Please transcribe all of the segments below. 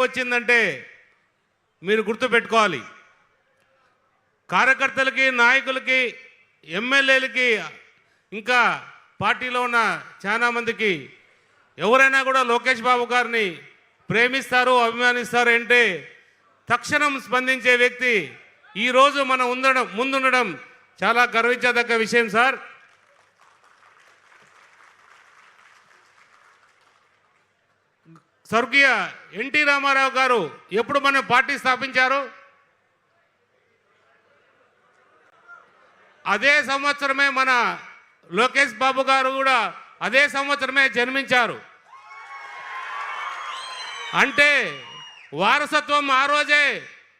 వచ్చిందంటే మీరు గుర్తుపెట్టుకోవాలి, కార్యకర్తలకి, నాయకులకి, ఎమ్మెల్యేలకి, ఇంకా పార్టీలో ఉన్న చాలా మందికి ఎవరైనా కూడా లోకేష్ బాబు గారిని ప్రేమిస్తారు, అభిమానిస్తారు అంటే తక్షణం స్పందించే వ్యక్తి ఈరోజు మనం ముందుండడం చాలా గర్వించదగ్గ విషయం సార్. స్వర్గీయ ఎన్టీ రామారావు గారు ఎప్పుడు మన పార్టీ స్థాపించారు? అదే సంవత్సరమే మన లోకేష్ బాబు గారు కూడా అదే సంవత్సరమే జన్మించారు. అంటే వారసత్వం ఆ రోజే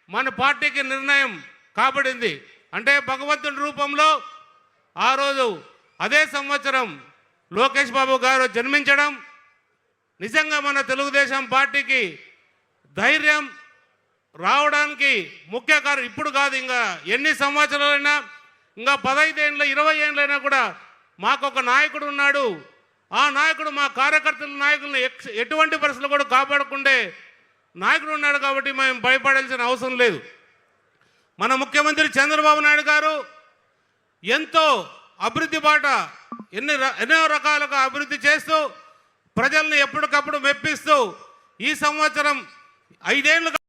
మన పార్టీకి నిర్ణయం కాబడింది. అంటే భగవంతుని రూపంలో ఆ రోజు అదే సంవత్సరం లోకేష్ బాబు గారు జన్మించడం నిజంగా మన తెలుగుదేశం పార్టీకి ధైర్యం రావడానికి ముఖ్య కారణం. ఇప్పుడు కాదు, ఇంకా ఎన్ని సంవత్సరాలైనా, ఇంకా 15 ఏళ్ళు 20 ఏళ్ళైనా కూడా మాకు ఒక నాయకుడు ఉన్నాడు. ఆ నాయకుడు మా నాయకులను ఎటువంటి పరిస్థితులు కూడా కాపాడకుండే నాయకుడు ఉన్నాడు. కాబట్టి మేము భయపడాల్సిన అవసరం లేదు. మన ముఖ్యమంత్రి చంద్రబాబు నాయుడు గారు ఎంతో అభివృద్ధి బాట ఎన్నో రకాలుగా అభివృద్ధి చేస్తూ ప్రజల్ని ఎప్పటికప్పుడు మెప్పిస్తూ ఈ సంవత్సరం 5 ఏళ్ళు